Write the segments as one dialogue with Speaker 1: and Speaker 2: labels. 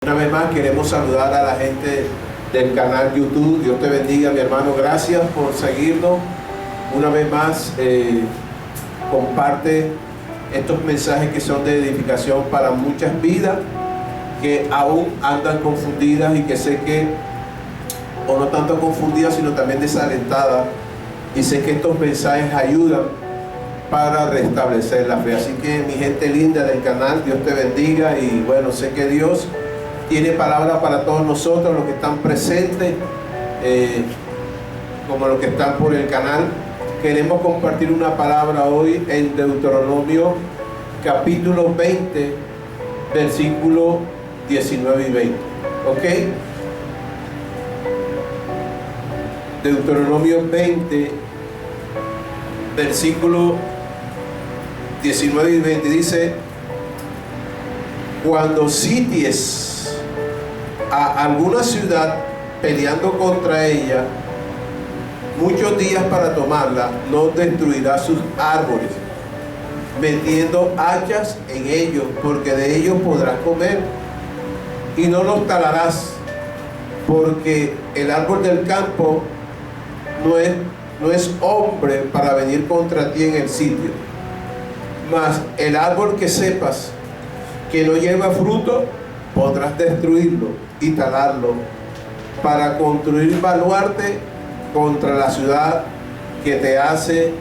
Speaker 1: Una vez más queremos saludar a la gente del canal YouTube. Dios te bendiga, mi hermano. Gracias por seguirnos. Una vez más, comparte estos mensajes que son de edificación para muchas vidas que aún andan confundidas y que sé que, o no tanto confundidas, sino también desalentadas. Y sé que estos mensajes ayudan para restablecer la fe. Así que mi gente linda del canal, Dios te bendiga. Y bueno, sé que Dios tiene palabra para todos nosotros, los que están presentes, como los que están por el canal. Queremos compartir una palabra hoy en Deuteronomio capítulo 20, versículo 19 y 20. ¿Ok? Deuteronomio 20, versículo 19 y 20 dice: cuando sities a alguna ciudad peleando contra ella muchos días para tomarla, no destruirás sus árboles, metiendo hachas en ellos, porque de ellos podrás comer, y no los talarás, porque el árbol del campo no es hombre para venir contra ti en el sitio, mas el árbol que sepas que no lleva fruto, podrás destruirlo y talarlo, para construir baluarte contra la ciudad que te hace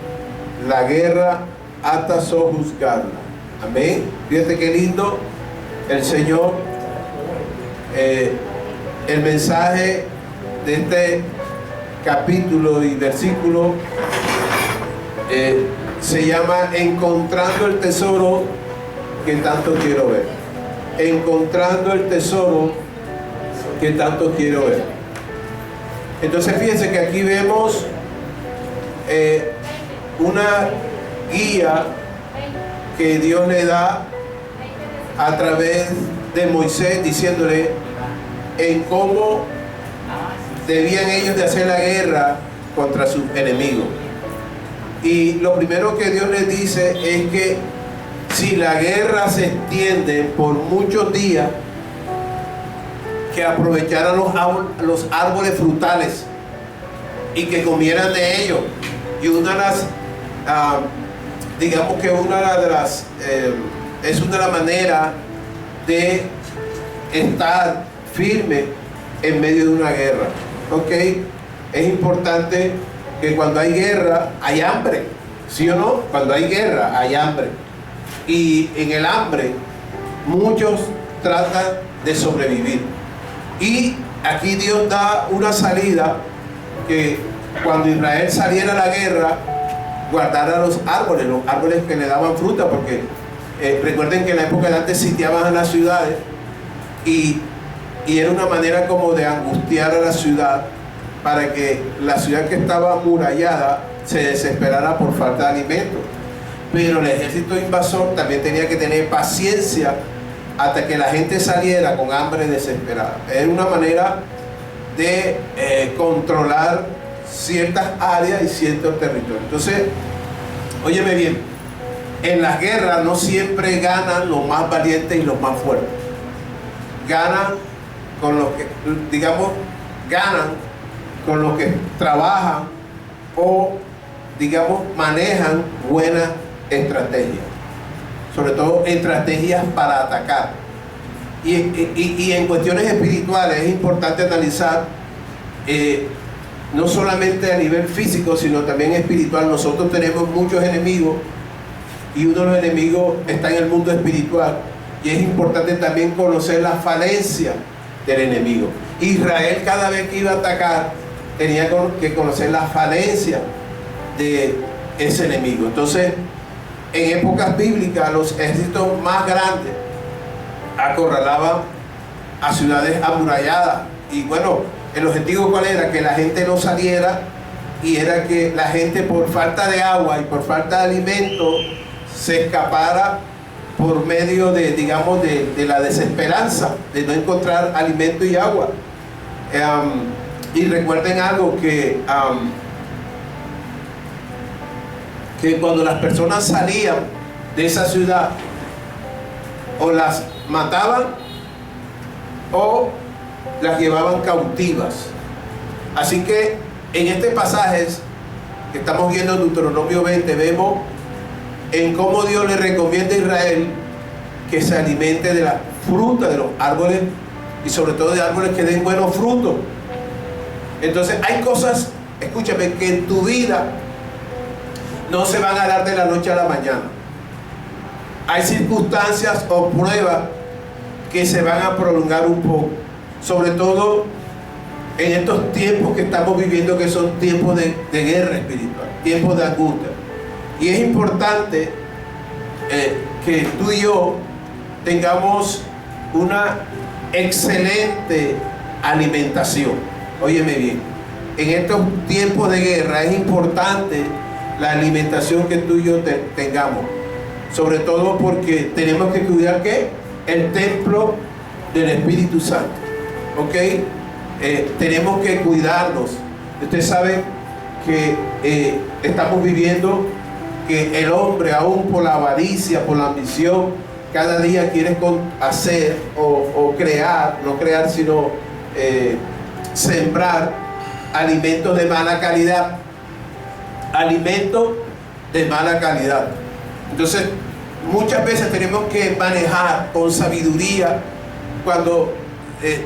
Speaker 1: la guerra hasta sojuzgarla. Amén. Fíjate qué lindo el Señor. El mensaje de este capítulo y versículo se llama encontrando el tesoro que tanto quiero ver. Encontrando el tesoro que tanto quiero ver. Entonces fíjense que aquí vemos una guía que Dios le da a través de Moisés, diciéndole en cómo debían ellos de hacer la guerra contra sus enemigos. Y lo primero que Dios les dice es que si la guerra se extiende por muchos días, que aprovecharan los árboles frutales y que comieran de ellos. Y una de las, digamos que una de las, es una de las maneras de estar firme en medio de una guerra. ¿Ok? Es importante que cuando hay guerra hay hambre, ¿sí o no? Cuando hay guerra hay hambre. Y en el hambre muchos tratan de sobrevivir. Y aquí Dios da una salida, que cuando Israel saliera a la guerra, guardara los árboles que le daban fruta, porque recuerden que en la época de antes sitiaban a las ciudades y era una manera como de angustiar a la ciudad, para que la ciudad que estaba amurallada se desesperara por falta de alimento. Pero el ejército invasor también tenía que tener paciencia hasta que la gente saliera con hambre desesperada. Es una manera de controlar ciertas áreas y ciertos territorios. Entonces, óyeme bien, en las guerras no siempre ganan los más valientes y los más fuertes. Ganan con los que, digamos, ganan con los que trabajan o, digamos, manejan buenas estrategias. Sobre todo estrategias para atacar. Y en cuestiones espirituales es importante analizar, no solamente a nivel físico, sino también espiritual. Nosotros tenemos muchos enemigos, y uno de los enemigos está en el mundo espiritual, y es importante también conocer la falencia del enemigo. Israel, cada vez que iba a atacar, tenía que conocer la falencia de ese enemigo. Entonces, en épocas bíblicas, los ejércitos más grandes acorralaban a ciudades amuralladas. Y bueno, el objetivo ¿cuál era? Que la gente no saliera, y era que la gente, por falta de agua y por falta de alimento, se escapara por medio de, digamos, de la desesperanza de no encontrar alimento y agua. Y recuerden algo, que cuando las personas salían de esa ciudad, o las mataban o las llevaban cautivas. Así que en este pasaje que estamos viendo en Deuteronomio 20, vemos en cómo Dios le recomienda a Israel que se alimente de la fruta de los árboles y sobre todo de árboles que den buenos frutos. Entonces hay cosas, escúchame, que en tu vida no se van a dar de la noche a la mañana. Hay circunstancias o pruebas que se van a prolongar un poco, sobre todo en estos tiempos que estamos viviendo, que son tiempos de guerra espiritual, tiempos de angustia. Y es importante que tú y yo tengamos una excelente alimentación. Óyeme bien, en estos tiempos de guerra es importante la alimentación que tú y yo tengamos, sobre todo porque tenemos que cuidar ¿qué? El templo del Espíritu Santo, ¿ok? Tenemos que cuidarnos. Ustedes saben que estamos viviendo que el hombre, aún por la avaricia, por la ambición, cada día quiere hacer o crear, no crear sino sembrar alimentos de mala calidad. Alimentos de mala calidad. Entonces muchas veces tenemos que manejar con sabiduría cuando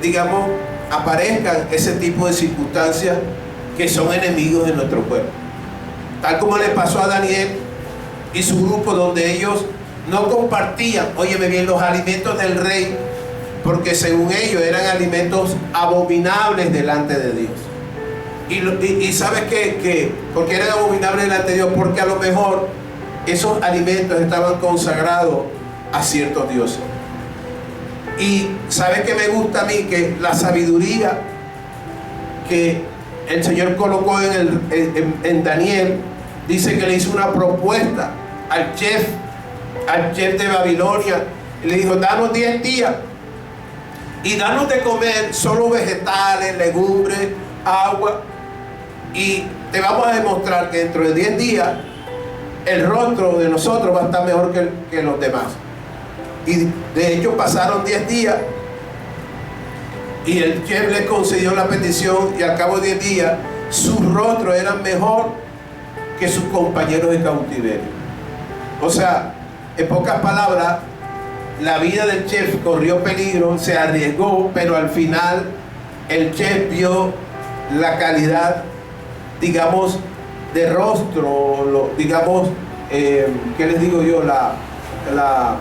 Speaker 1: digamos aparezcan ese tipo de circunstancias que son enemigos de nuestro pueblo, tal como le pasó a Daniel y su grupo, donde ellos no compartían, óyeme bien, los alimentos del rey, porque según ellos eran alimentos abominables delante de Dios. Y sabes ¿por qué eran abominables delante de Dios? Porque a lo mejor esos alimentos estaban consagrados a ciertos dioses. Y sabes que me gusta a mí, que la sabiduría que el Señor colocó en Daniel, dice que le hizo una propuesta al chef de Babilonia, y le dijo: danos 10 días y danos de comer solo vegetales, legumbres, agua, y te vamos a demostrar que dentro de 10 días el rostro de nosotros va a estar mejor que los demás. Y de hecho pasaron 10 días y el chef le concedió la petición, y al cabo de 10 días sus rostros eran mejor que sus compañeros de cautiverio. O sea, en pocas palabras, la vida del chef corrió peligro, se arriesgó, pero al final el chef vio la calidad, digamos, de rostro, digamos, ¿qué les digo yo? La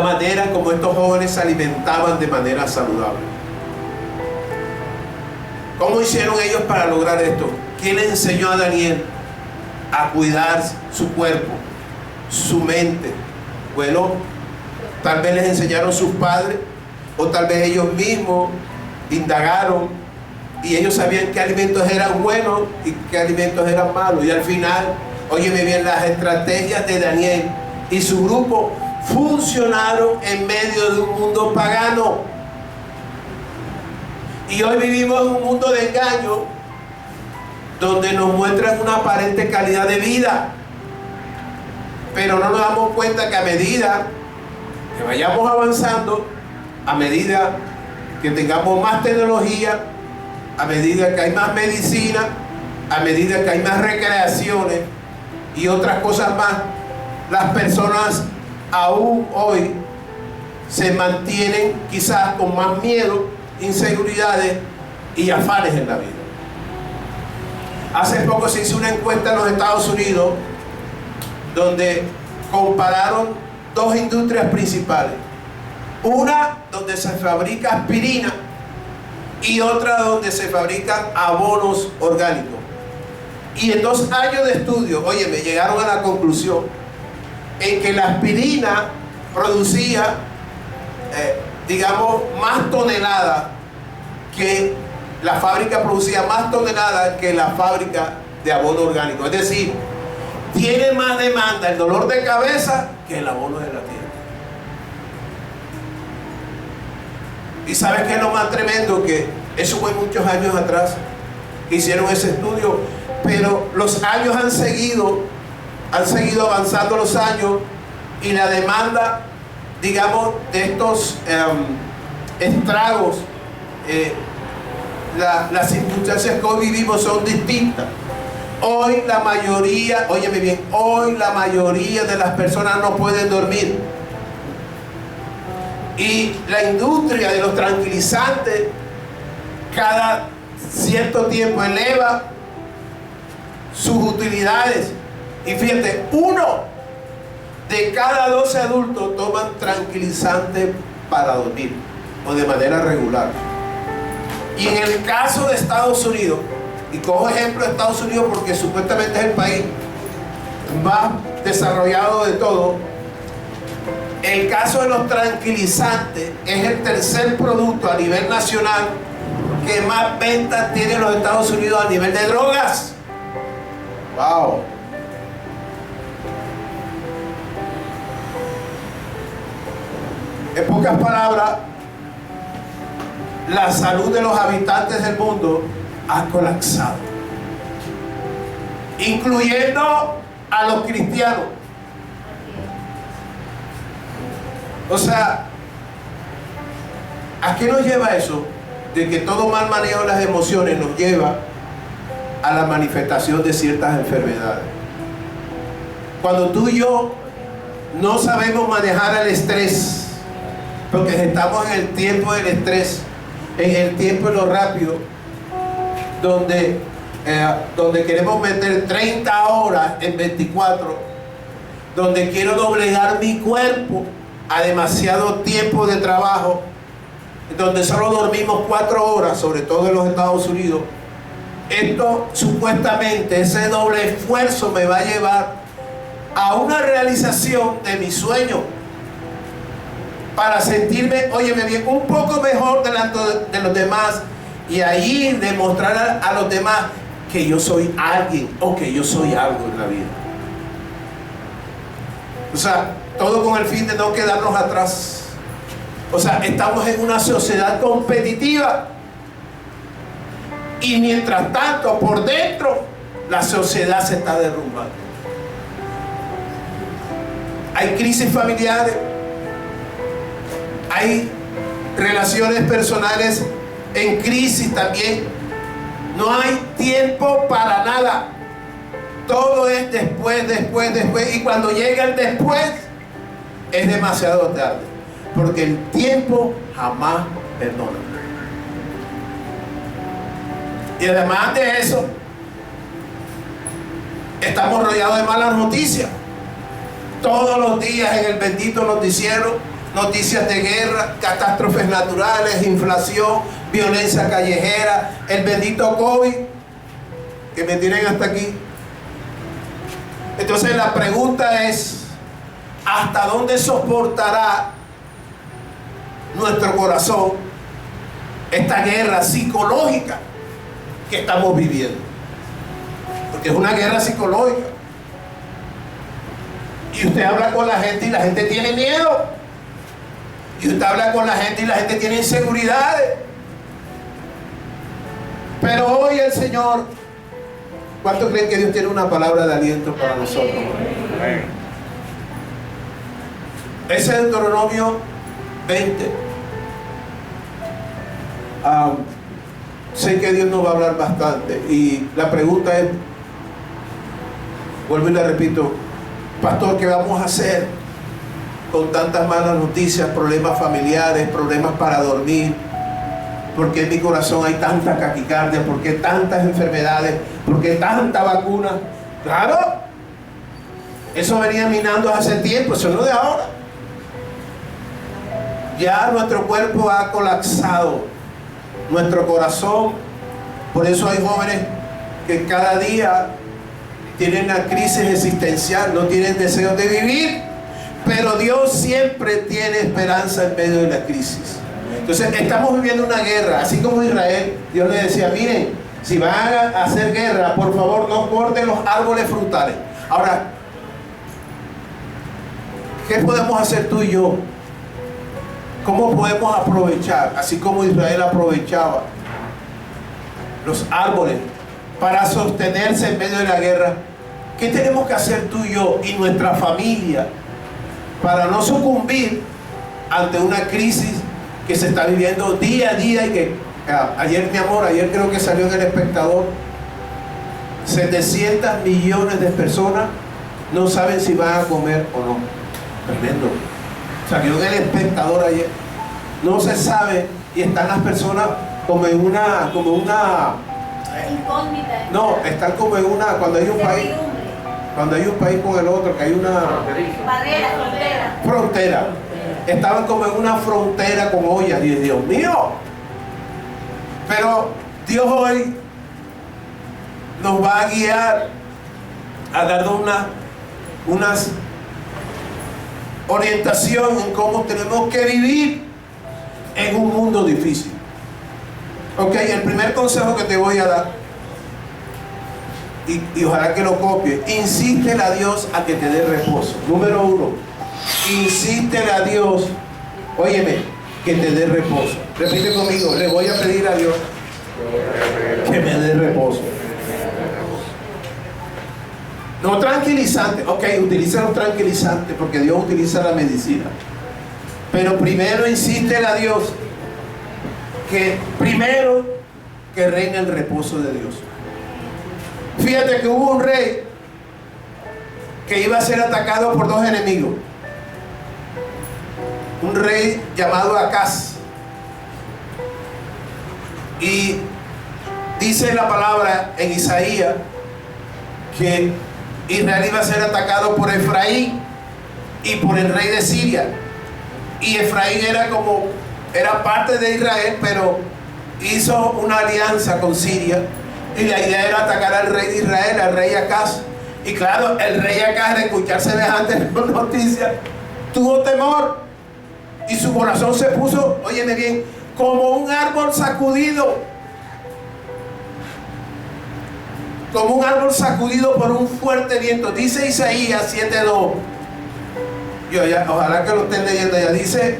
Speaker 1: manera como estos jóvenes se alimentaban de manera saludable. ¿Cómo hicieron ellos para lograr esto? ¿Quién les enseñó a Daniel a cuidar su cuerpo, su mente? Bueno, tal vez les enseñaron sus padres, o tal vez ellos mismos indagaron, y ellos sabían qué alimentos eran buenos y qué alimentos eran malos. Y al final, óyeme bien, las estrategias de Daniel y su grupo funcionaron en medio de un mundo pagano. Y hoy vivimos en un mundo de engaño, donde nos muestran una aparente calidad de vida, pero no nos damos cuenta que a medida que vayamos avanzando, a medida que tengamos más tecnología, a medida que hay más medicina, a medida que hay más recreaciones y otras cosas más, las personas aún hoy se mantienen quizás con más miedo, inseguridades y afanes en la vida. Hace poco se hizo una encuesta en los Estados Unidos donde compararon dos industrias principales, una donde se fabrica aspirina y otra donde se fabrican abonos orgánicos. Y en 2 años de estudio, óyeme, llegaron a la conclusión en que la aspirina producía, digamos, más toneladas que la fábrica producía más toneladas que la fábrica de abono orgánico. Es decir, tiene más demanda el dolor de cabeza que el abono de la tierra. Y ¿sabes qué es lo más tremendo? Que eso fue muchos años atrás que hicieron ese estudio, pero los años han seguido avanzando los años, y la demanda, digamos, de estos estragos, las circunstancias que hoy vivimos son distintas. Hoy la mayoría, óyeme bien, hoy la mayoría de las personas no pueden dormir. Y la industria de los tranquilizantes cada cierto tiempo eleva sus utilidades. Y fíjate, 1 de cada 12 adultos toman tranquilizantes para dormir o de manera regular. Y en el caso de Estados Unidos, y cojo ejemplo de Estados Unidos porque supuestamente es el país más desarrollado de todo, el caso de los tranquilizantes es el tercer producto a nivel nacional que más ventas tiene los Estados Unidos a nivel de drogas. ¡Wow! En pocas palabras, la salud de los habitantes del mundo ha colapsado, incluyendo a los cristianos. O sea, ¿a qué nos lleva eso? De que todo mal manejo de las emociones nos lleva a la manifestación de ciertas enfermedades. Cuando tú y yo no sabemos manejar el estrés, porque estamos en el tiempo del estrés, en el tiempo de lo rápido, donde queremos meter 30 horas en 24, donde quiero doblegar mi cuerpo a demasiado tiempo de trabajo, donde solo dormimos 4 horas, sobre todo en los Estados Unidos. Esto supuestamente, ese doble esfuerzo me va a llevar a una realización de mi sueño, para sentirme, óyeme bien, un poco mejor delante de los demás, y ahí demostrar a los demás que yo soy alguien o que yo soy algo en la vida. O sea, todo con el fin de no quedarnos atrás. O sea, estamos en una sociedad competitiva, y mientras tanto por dentro la sociedad se está derrumbando. Hay crisis familiares, hay relaciones personales en crisis también. No hay tiempo para nada. Todo es después. Y cuando llega el después, es demasiado tarde. Porque el tiempo jamás perdona. Y además de eso, estamos rodeados de malas noticias. Todos los días en el bendito noticiero, noticias de guerra, catástrofes naturales, inflación, violencia callejera, el bendito COVID, que me tienen hasta aquí. Entonces la pregunta es, ¿hasta dónde soportará nuestro corazón esta guerra psicológica que estamos viviendo? Porque es una guerra psicológica. Y usted habla con la gente y la gente tiene miedo. Y usted habla con la gente y la gente tiene inseguridades. Pero hoy el Señor, ¿cuánto creen que Dios tiene una palabra de aliento para nosotros? Ese es Deuteronomio 20. Sé que Dios nos va a hablar bastante. Y la pregunta es, vuelvo y le repito, pastor, ¿qué vamos a hacer con tantas malas noticias, problemas familiares, problemas para dormir? ¿Por qué en mi corazón hay tanta taquicardia? ¿Por qué tantas enfermedades? ¿Por qué tanta vacuna? Claro, eso venía minando hace tiempo, eso no de ahora. Ya nuestro cuerpo ha colapsado, nuestro corazón. Por eso hay jóvenes que cada día tienen una crisis existencial, no tienen deseo de vivir, pero Dios siempre tiene esperanza en medio de la crisis. Entonces estamos viviendo una guerra, así como Israel. Dios le decía, miren, si van a hacer guerra, por favor no corten los árboles frutales. Ahora, ¿qué podemos hacer tú y yo? ¿Cómo podemos aprovechar, así como Israel aprovechaba los árboles para sostenerse en medio de la guerra? ¿Qué tenemos que hacer tú y yo y nuestra familia para no sucumbir ante una crisis que se está viviendo día a día y que ayer, mi amor, ayer creo que salió en El Espectador, 700 millones de personas no saben si van a comer o no. Tremendo. Salió en El Espectador ayer. No se sabe y están las personas como en una
Speaker 2: incógnita.
Speaker 1: no, están como en una, cuando hay un país con el otro, que hay una
Speaker 2: barrera,
Speaker 1: frontera. Estaban como en una frontera con ollas. Dios mío. Pero Dios hoy nos va a guiar a darnos una orientación en cómo tenemos que vivir en un mundo difícil. Ok, el primer consejo que te voy a dar, y ojalá que lo copies: insístele a Dios a que te dé reposo. Número 1, insístele a Dios, óyeme, que te dé reposo. Repite conmigo: le voy a pedir a Dios que me dé reposo. No tranquilizante, ok, utiliza los tranquilizantes porque Dios utiliza la medicina. Pero primero insístele a Dios que primero que reine el reposo de Dios. Fíjate que hubo un rey que iba a ser atacado por dos enemigos. Un rey llamado Acaz. Y dice la palabra en Isaías que Israel iba a ser atacado por Efraín y por el rey de Siria. Y Efraín era parte de Israel, pero hizo una alianza con Siria. Y la idea era atacar al rey de Israel, al rey Acaz. Y claro, el rey Acaz, al escuchar semejante noticia, tuvo temor. Y su corazón se puso, óyeme bien, como un árbol sacudido. Como un árbol sacudido por un fuerte viento. Dice Isaías 7:2. Ojalá que lo estén leyendo ya. Dice: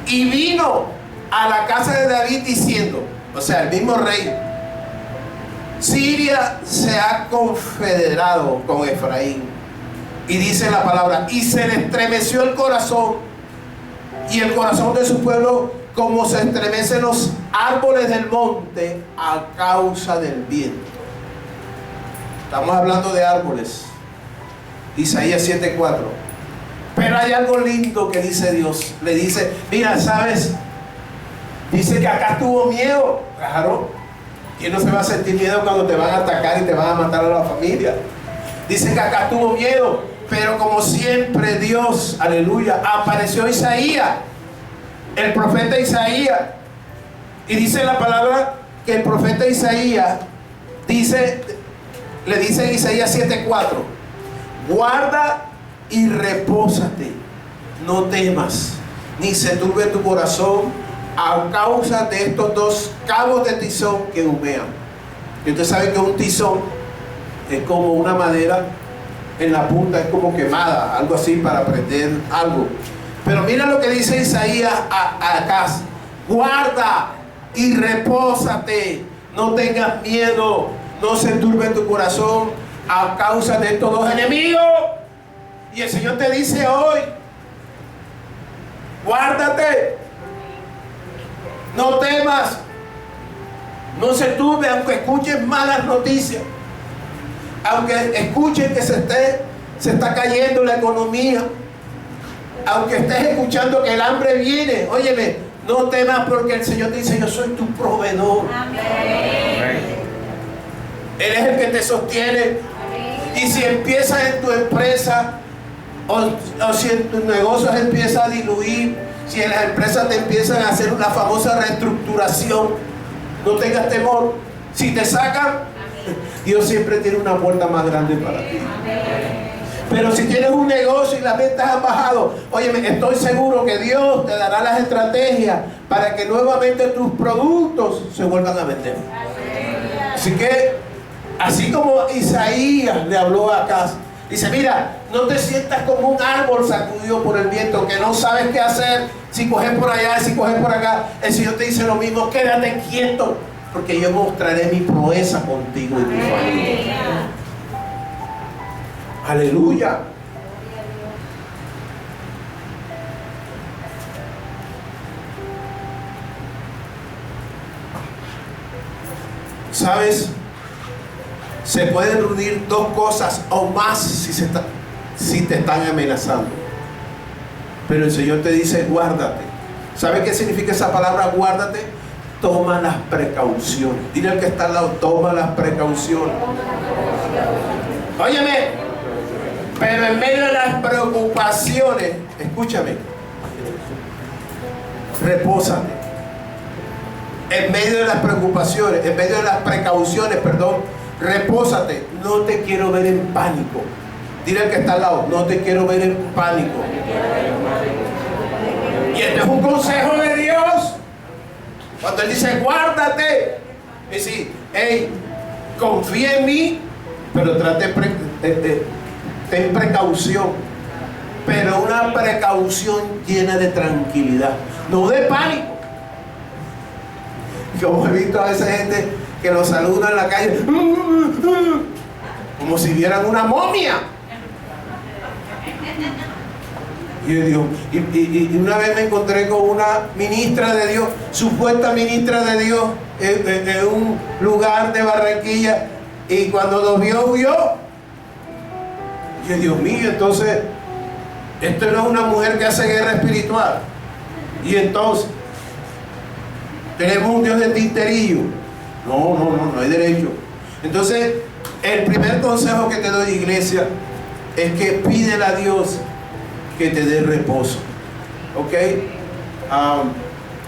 Speaker 1: y vino a la casa de David diciendo, o sea, el mismo rey: Siria se ha confederado con Efraín. Y dice la palabra: y se le estremeció el corazón y el corazón de su pueblo, como se estremecen los árboles del monte a causa del viento. Estamos hablando de árboles. Isaías 7:4. Pero hay algo lindo que dice Dios. Le dice: mira, ¿sabes? Dice que acá tuvo miedo. Claro. ¿Quién no se va a sentir miedo cuando te van a atacar y te van a matar a la familia? Dice que acá tuvo miedo. Pero como siempre Dios, aleluya, apareció Isaías, el profeta Isaías. Y dice la palabra que el profeta Isaías le dice en Isaías 7:4: guarda y repósate, no temas, ni se turbe tu corazón a causa de estos dos cabos de tizón que humean. Y usted sabe que un tizón es como una madera en la punta, es como quemada, algo así para prender algo. Pero mira lo que dice Isaías a Acaz: guarda y repósate, no tengas miedo, no se turbe tu corazón a causa de estos dos enemigos. Y el Señor te dice hoy: guárdate, no temas, no se turbe, aunque escuches malas noticias, aunque escuches que se está cayendo la economía, aunque estés escuchando que el hambre viene. Óyeme, no temas, porque el Señor te dice: yo soy tu proveedor. Amén. Él es el que te sostiene. Amén. Y si empiezas en tu empresa o si en tus negocios empieza a diluir, si en las empresas te empiezan a hacer una famosa reestructuración, no tengas temor. Si te sacan, Dios siempre tiene una puerta más grande para ti. Pero si tienes un negocio y las ventas han bajado, óyeme, estoy seguro que Dios te dará las estrategias para que nuevamente tus productos se vuelvan a vender. Así que, así como Isaías le habló a Acaz, dice: mira, no te sientas como un árbol sacudido por el viento, que no sabes qué hacer, si coges por allá, si coges por acá. El Señor te dice lo mismo: quédate quieto, porque yo mostraré mi proeza contigo y tu familia. Aleluya. ¿Sabes? Se pueden reunir dos cosas o más si te están amenazando. Pero el Señor te dice, guárdate. ¿Sabe qué significa esa palabra, guárdate? Toma las precauciones. Dile al que está al lado, toma las precauciones. Óyeme, pero en medio de las preocupaciones, escúchame, repósate. En medio de las preocupaciones, en medio de las precauciones, perdón, repósate. No te quiero ver en pánico. Dile al que está al lado, no te quiero ver en pánico. Y este es un consejo de Dios. Cuando Él dice, guárdate, es decir, hey, confía en mí, pero ten precaución. Pero una precaución llena de tranquilidad, no de pánico. Yo he visto a esa gente que los saluda en la calle como si vieran una momia. Y una vez me encontré con una ministra de Dios, supuesta ministra de Dios, en un lugar de Barranquilla, y cuando nos vio, huyó. Y yo, Dios mío, entonces esto no es una mujer que hace guerra espiritual. Y entonces tenemos un Dios de tinterillo. No hay derecho. Entonces, el primer consejo que te doy, iglesia, es que pídele a Dios que te dé reposo. ¿Ok?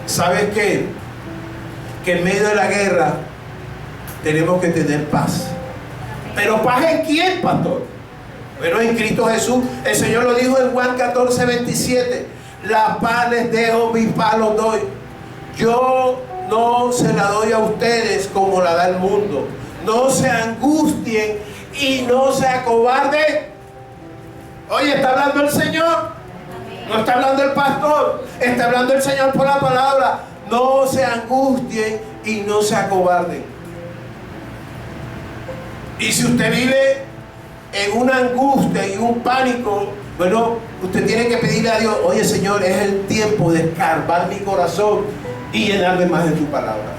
Speaker 1: ¿Sabes qué? Que en medio de la guerra tenemos que tener paz. ¿Pero paz en quién, pastor? Bueno, en Cristo Jesús. El Señor lo dijo en Juan 14:27. La paz les dejo, mi paz los doy. Yo no se la doy a ustedes como la da el mundo. No se angustien y no se acobarden. Oye, está hablando el Señor. No está hablando el pastor. Está hablando el Señor por la palabra. No se angustien y no se acobarden. Y si usted vive en una angustia y un pánico, bueno, usted tiene que pedirle a Dios, oye Señor, es el tiempo de escarbar mi corazón y llenarme más de tu palabra.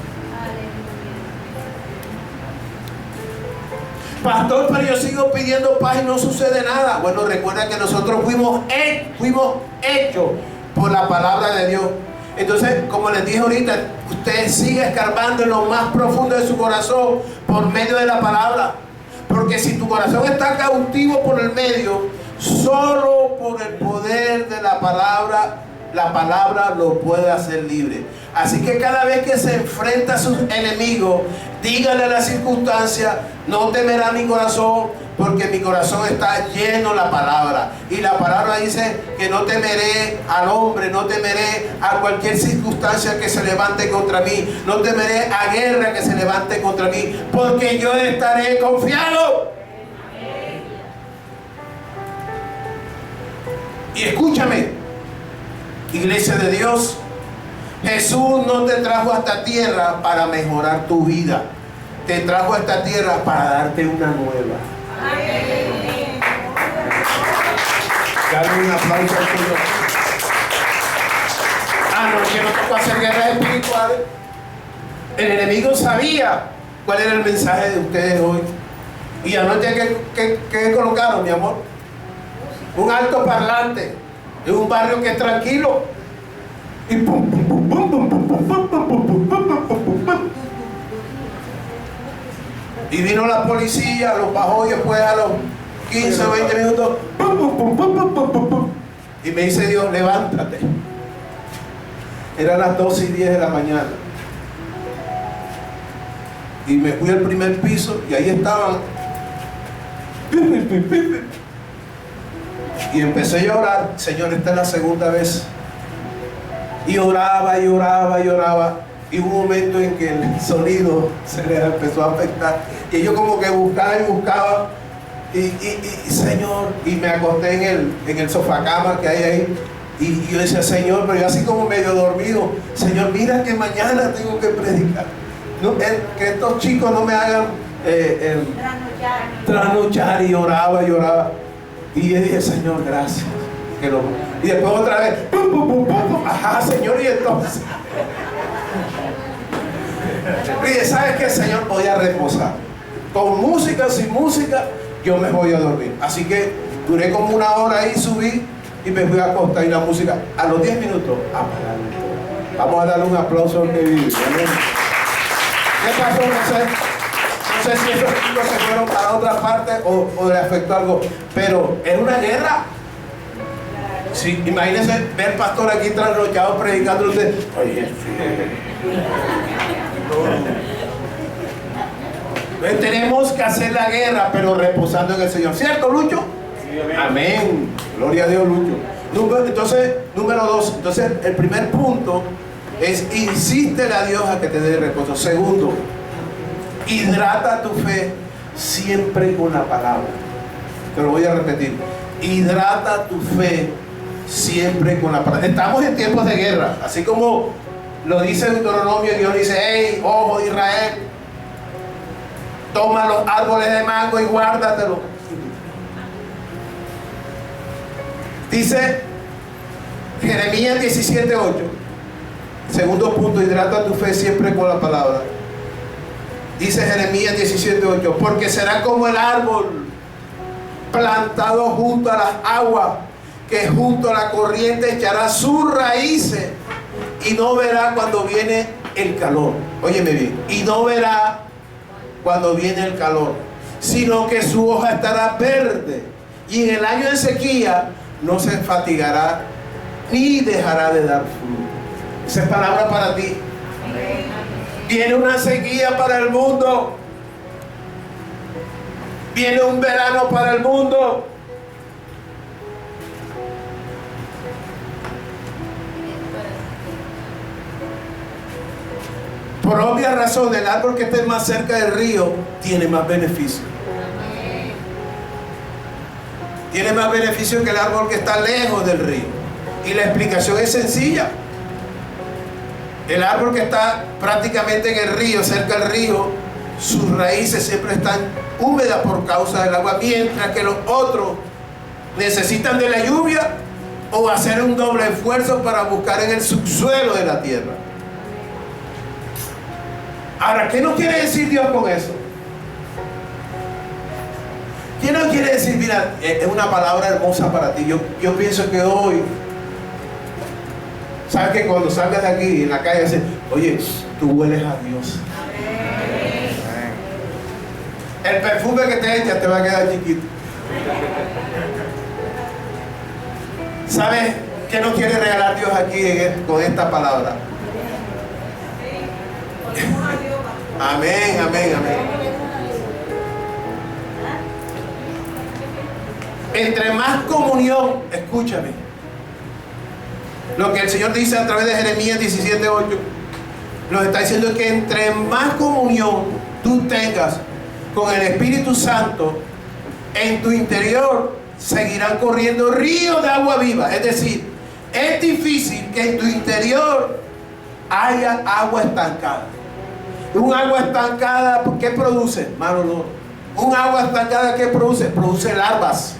Speaker 1: Pastor, pero yo sigo pidiendo paz y no sucede nada. Bueno, recuerda que nosotros fuimos hechos por la palabra de Dios. Entonces, como les dije ahorita, usted sigue escarbando en lo más profundo de su corazón por medio de la palabra. Porque si tu corazón está cautivo por el medio, solo por el poder de la palabra lo puede hacer libre. Así que cada vez que se enfrenta a sus enemigos, dígale a la circunstancia, no temerá mi corazón, porque mi corazón está lleno de la palabra. Y la palabra dice que no temeré al hombre, no temeré a cualquier circunstancia que se levante contra mí, no temeré a guerra que se levante contra mí, porque yo estaré confiado. Y escúchame, iglesia de Dios, Jesús no te trajo a esta tierra para mejorar tu vida. Te trajo a esta tierra para darte una nueva. Dale un aplauso al Señor. Que no tocó hacer guerras espirituales. El enemigo sabía cuál era el mensaje de ustedes hoy. Y anoche ¿qué colocaron, mi amor? Un alto parlante en un barrio que es tranquilo. Y pum, pum, pum, pum, pum, pum, pum, pum, pum, pum, pum, pum. Y vino la policía, los bajó y después a los 15 o 20 minutos pum, pum, pum, pum, pum, pum, pum. Y me dice Dios, levántate. Eran las 12:10 de la mañana. Y me fui al primer piso y ahí estaban. Y empecé a llorar. Señor, esta es la segunda vez. Y oraba y oraba y oraba. Y hubo un momento en que el sonido se les empezó a afectar. Y ellos como que buscaban y buscaban. Y Señor, y me acosté en el sofá cama que hay ahí. Y yo decía, Señor, pero yo así como medio dormido. Señor, mira que mañana tengo que predicar. No, que estos chicos no me hagan trasnochar. Y oraba y oraba. Y yo dije, Señor, gracias. Y después otra vez, pum, pum, pum, pum, pum. Ajá, Señor, y entonces. Mire, ¿sabes qué, Señor? Voy a reposar. Con música o sin música, yo me voy a dormir. Así que duré como una hora ahí, subí y me fui a acostar. Y la música, a los 10 minutos, apagando. Vamos a darle un aplauso al que vive. ¿Qué pasó? No sé si esos chicos se fueron para otra parte o le afectó algo. Pero era una guerra. Sí, imagínense ver pastor aquí trasnochado predicando a usted. Oye, tenemos que hacer la guerra, pero reposando en el Señor. ¿Cierto, Lucho? Sí, amén. Amén. Gloria a Dios, Lucho. Entonces, número 2. Entonces, el primer punto es insístele a Dios a que te dé reposo. Segundo, hidrata tu fe siempre con la palabra. Te lo voy a repetir. Hidrata tu fe siempre con la palabra. Estamos en tiempos de guerra, así como lo dice Deuteronomio. Dios dice: hey, ojo Israel, toma los árboles de mango y guárdatelo. Dice Jeremías 17:8. Segundo punto, hidrata tu fe siempre con la palabra. Dice Jeremías 17:8: porque será como el árbol plantado junto a las aguas, que junto a la corriente echará sus raíces y no verá cuando viene el calor. Óyeme bien, y no verá cuando viene el calor, sino que su hoja estará verde, y en el año de sequía no se fatigará ni dejará de dar fruto. Esa es palabra para ti. Viene una sequía para el mundo. Viene un verano para el mundo. Por obvia razón, el árbol que esté más cerca del río tiene más beneficio. Tiene más beneficio que el árbol que está lejos del río. Y la explicación es sencilla. El árbol que está prácticamente en el río, cerca del río, sus raíces siempre están húmedas por causa del agua, mientras que los otros necesitan de la lluvia o hacer un doble esfuerzo para buscar en el subsuelo de la tierra. Ahora, ¿qué nos quiere decir Dios con eso? ¿Qué nos quiere decir? Mira, es una palabra hermosa para ti. Yo pienso que hoy, ¿sabes que cuando salgas de aquí en la calle dices: oye, tú hueles a Dios? El perfume que te echas te va a quedar chiquito. ¿Sabes qué nos quiere regalar Dios aquí con esta palabra? Amén, amén, amén. Entre más comunión, escúchame, lo que el Señor dice a través de Jeremías 17:8, nos está diciendo que entre más comunión tú tengas con el Espíritu Santo, en tu interior seguirán corriendo ríos de agua viva. Es decir, es difícil que en tu interior haya agua estancada. Un agua estancada, ¿qué produce? Mal olor. Un agua estancada, ¿qué produce? Produce larvas,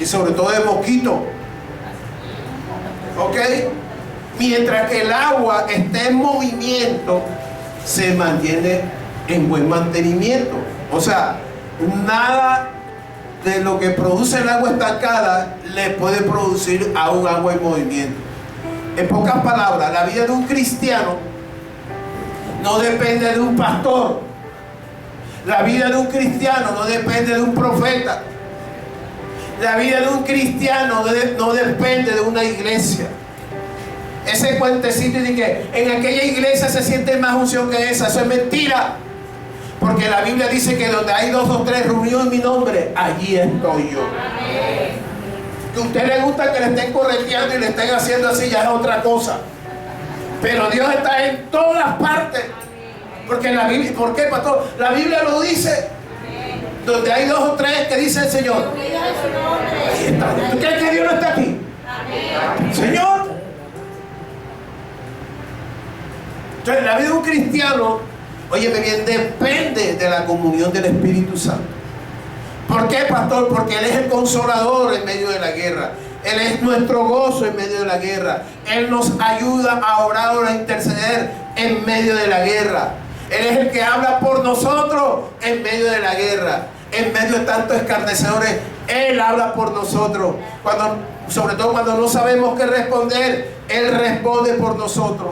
Speaker 1: y sobre todo de mosquitos. ¿Ok? Mientras que el agua esté en movimiento, se mantiene en buen mantenimiento. O sea, nada de lo que produce el agua estancada le puede producir a un agua en movimiento. En pocas palabras, la vida de un cristiano no depende de un pastor. La vida de un cristiano no depende de un profeta. La vida de un cristiano no depende de una iglesia. Ese cuentecito de que en aquella iglesia se siente más unción que esa, eso es mentira. Porque la Biblia dice que donde hay 2 o 3 reunidos en mi nombre, allí estoy yo. Que a usted le gusta que le estén correteando y le estén haciendo así, ya es otra cosa. Pero Dios está en todas partes. Porque la Biblia, ¿por qué, pastor? La Biblia lo dice. Donde hay 2 o 3, que dice el Señor. Ahí está. ¿Tú crees que Dios no está aquí? Señor. Entonces, la vida de un cristiano, óyeme bien, depende de la comunión del Espíritu Santo. ¿Por qué, pastor? Porque Él es el consolador en medio de la guerra. Él es nuestro gozo en medio de la guerra. Él nos ayuda a orar o a interceder en medio de la guerra. Él es el que habla por nosotros en medio de la guerra, en medio de tantos escarnecedores. Él habla por nosotros. Sobre todo cuando no sabemos qué responder, Él responde por nosotros.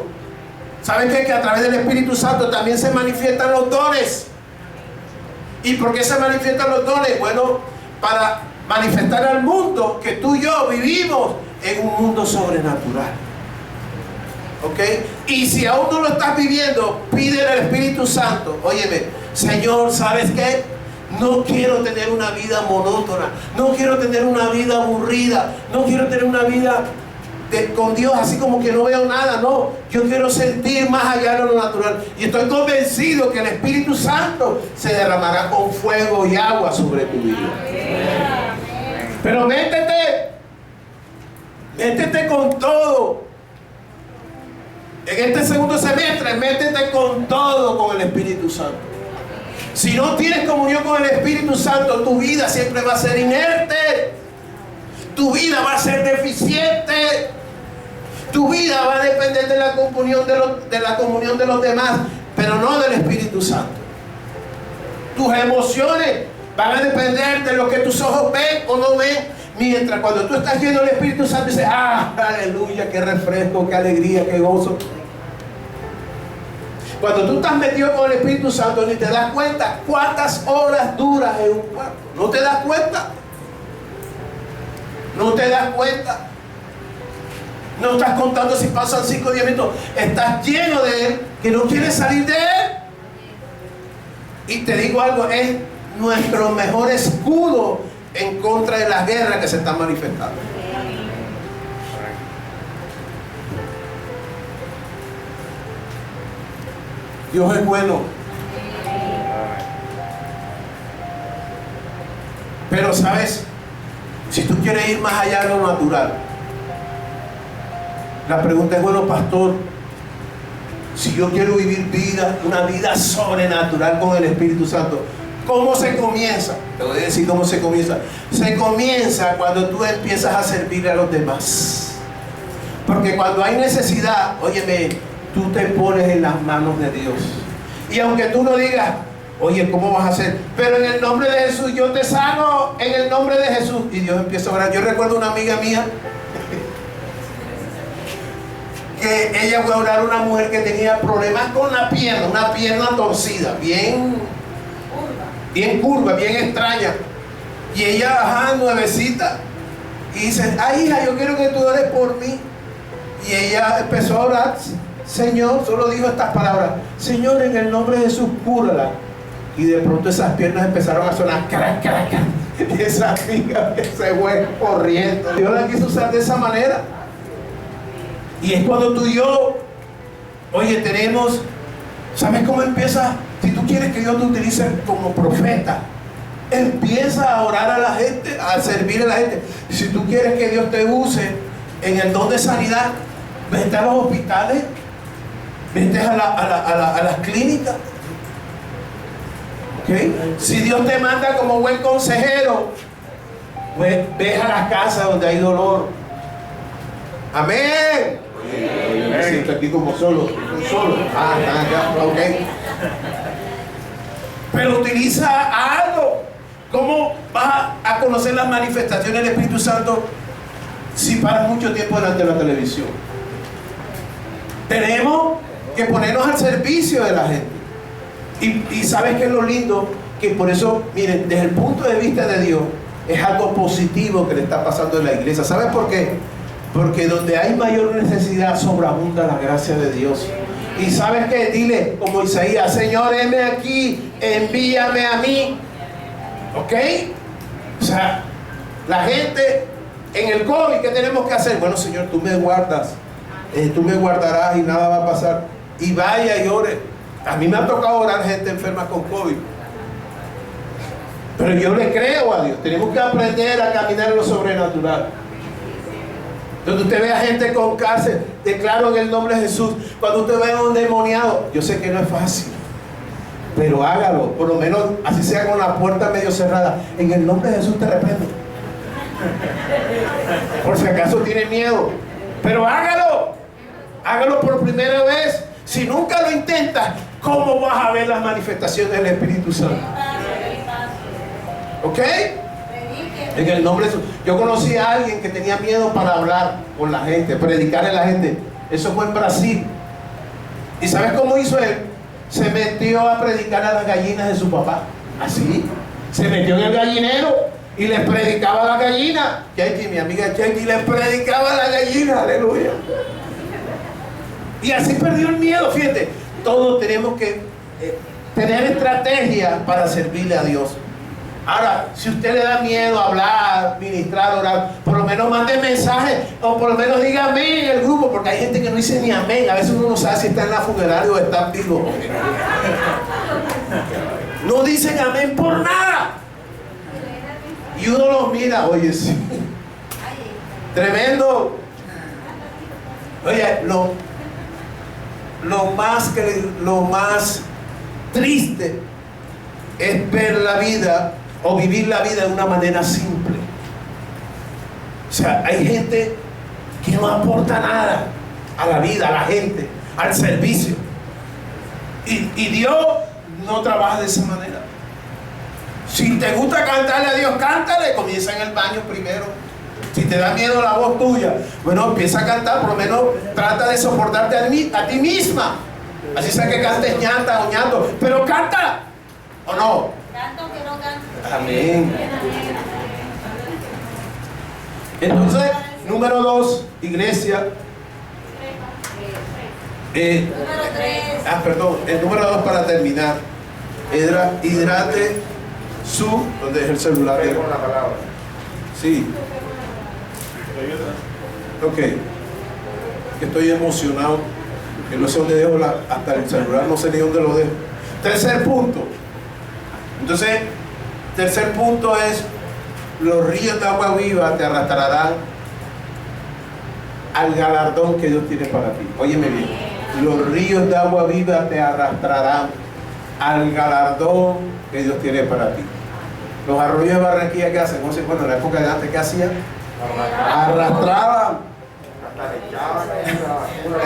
Speaker 1: ¿Saben qué? Que a través del Espíritu Santo también se manifiestan los dones. ¿Y por qué se manifiestan los dones? Bueno, para manifestar al mundo que tú y yo vivimos en un mundo sobrenatural. ¿Ok? Y si aún no lo estás viviendo, pídele al Espíritu Santo. Óyeme, Señor, ¿sabes qué? No quiero tener una vida monótona. No quiero tener una vida aburrida. No quiero tener una vida con Dios así como que no veo nada. No, yo quiero sentir más allá de lo natural. Y estoy convencido que el Espíritu Santo se derramará con fuego y agua sobre tu vida. Pero métete con todo. En este segundo semestre, métete con todo con el Espíritu Santo. Si no tienes comunión con el Espíritu Santo, tu vida siempre va a ser inerte. Tu vida va a ser deficiente. Tu vida va a depender de la comunión de los demás, pero no del Espíritu Santo. Tus emociones van a depender de lo que tus ojos ven o no ven. Mientras cuando tú estás lleno del Espíritu Santo, dices, aleluya, qué refresco, qué alegría, qué gozo. Cuando tú estás metido con el Espíritu Santo, ni te das cuenta cuántas horas duras en un cuarto. No te das cuenta. No te das cuenta. No estás contando si pasan 5 o 10 minutos. Estás lleno de Él, que no quieres salir de Él. Y te digo algo, es nuestro mejor escudo en contra de las guerras que se están manifestando. Dios es bueno. Pero sabes, si tú quieres ir más allá de lo natural, la pregunta es, bueno, pastor, si yo quiero vivir una vida sobrenatural con el Espíritu Santo, ¿cómo se comienza? Te voy a decir cómo se comienza. Se comienza cuando tú empiezas a servir a los demás. Porque cuando hay necesidad, óyeme, tú te pones en las manos de Dios. Y aunque tú no digas, oye, ¿cómo vas a hacer? Pero en el nombre de Jesús, yo te sano, en el nombre de Jesús. Y Dios empieza a orar. Yo recuerdo una amiga mía que ella fue a orar a una mujer que tenía problemas con la pierna, una pierna torcida, bien curva, bien extraña. Y ella, nuevecita, y dice, ay hija, yo quiero que tú ores por mí. Y ella empezó a orar. Señor, solo dijo estas palabras, Señor, en el nombre de Jesús, cúrala. Y de pronto esas piernas empezaron a sonar crac, crac, crac. Y esa amiga se fue corriendo. Dios la quiso usar de esa manera. Y es cuando tú y yo, oye, tenemos, ¿sabes cómo empieza? Si tú quieres que Dios te utilice como profeta, empieza a orar a la gente, a servir a la gente. Si tú quieres que Dios te use en el don de sanidad, vete a los hospitales, vete a las clínicas. ¿Okay? Si Dios te manda como buen consejero, pues ve a las casas donde hay dolor. Amén. Me siento aquí como solo. Están acá, ok. Pero utiliza algo. ¿Cómo vas a conocer las manifestaciones del Espíritu Santo si paras mucho tiempo delante de la televisión? Tenemos que ponernos al servicio de la gente. Y ¿sabes qué es lo lindo? Que por eso, miren, desde el punto de vista de Dios, es algo positivo que le está pasando en la iglesia. ¿Sabes por qué? Porque donde hay mayor necesidad, sobreabunda la gracia de Dios. Y ¿sabes qué? Dile, como Isaías, Señor, heme aquí, envíame a mí. ¿Ok? O sea, la gente en el COVID, ¿qué tenemos que hacer? Bueno, Señor, tú me guardas, tú me guardarás y nada va a pasar. Y vaya y ore. A mí me ha tocado orar gente enferma con COVID. Pero yo le creo a Dios. Tenemos que aprender a caminar en lo sobrenatural. Donde usted ve a gente con cáncer, declaro en el nombre de Jesús. Cuando usted ve a un endemoniado, yo sé que no es fácil, pero hágalo, por lo menos así sea con la puerta medio cerrada. En el nombre de Jesús te reprendo. Por si acaso tiene miedo, pero hágalo. Hágalo por primera vez. Si nunca lo intentas, ¿cómo vas a ver las manifestaciones del Espíritu Santo? ¿Ok? En el nombre de Jesús. Yo conocí a alguien que tenía miedo para hablar con la gente, predicarle a la gente. Eso fue en Brasil. ¿Y sabes cómo hizo él? Se metió a predicar a las gallinas de su papá. Así. Se metió en el gallinero y les predicaba a la gallina. Jackie, mi amiga Jackie, les predicaba a la gallina. Aleluya. Y así perdió el miedo. Fíjate, todos tenemos que tener estrategias para servirle a Dios. Ahora, si usted le da miedo hablar, ministrar, orar, por lo menos mande mensajes o por lo menos diga amén en el grupo, porque hay gente que no dice ni amén. A veces uno no sabe si está en la funeraria o está vivo. No dicen amén por nada. Y uno los mira, oye, sí. Tremendo. Oye, lo más triste es ver la vida o vivir la vida de una manera simple. O sea, hay gente que no aporta nada a la vida, a la gente, al servicio. Y Dios no trabaja de esa manera. Si te gusta cantarle a Dios, cántale. Comienza en el baño primero. Si te da miedo la voz tuya, bueno, empieza a cantar. Por lo menos trata de soportarte a ti misma. Así sea que cantes ñata o ñato, pero canta. ¿O no?
Speaker 2: Tanto que no canto.
Speaker 1: Amén. Entonces, número 2, iglesia.
Speaker 2: Número 3.
Speaker 1: Perdón, el número 2 para terminar. Hidrate su. ¿Dónde es el celular?
Speaker 3: Con la palabra.
Speaker 1: Sí. Ok. Estoy emocionado. Que no sé dónde dejo hasta el celular, no sé ni dónde lo dejo. Tercer punto. Entonces, tercer punto es: los ríos de agua viva te arrastrarán al galardón que Dios tiene para ti. Óyeme bien. Los ríos de agua viva te arrastrarán al galardón que Dios tiene para ti. Los arroyos de Barranquilla, ¿qué hacen? No sé, bueno, en la época de antes, ¿qué hacían? Arrastraban.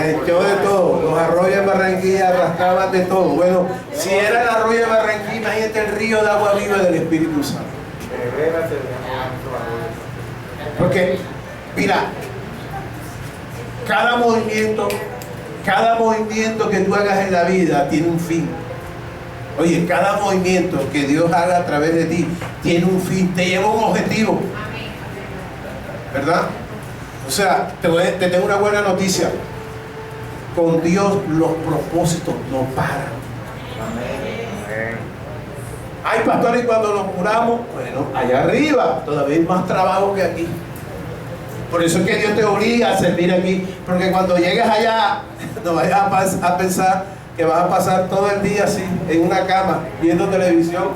Speaker 1: Echó de todo. Los arroyos de Barranquilla arrastraban de todo. Bueno, si era el arroyo de Barranquilla, imagínate el río de agua viva del Espíritu Santo. Porque, mira, cada movimiento que tú hagas en la vida tiene un fin. Oye, cada movimiento que Dios haga a través de ti tiene un fin, te lleva a un objetivo. ¿Verdad? O sea, te tengo una buena noticia. Con Dios los propósitos no paran. Ay, pastor, y cuando nos muramos, bueno, allá arriba todavía hay más trabajo que aquí. Por eso es que Dios te obliga a servir aquí, porque cuando llegues allá no vayas a pensar que vas a pasar todo el día así en una cama viendo televisión.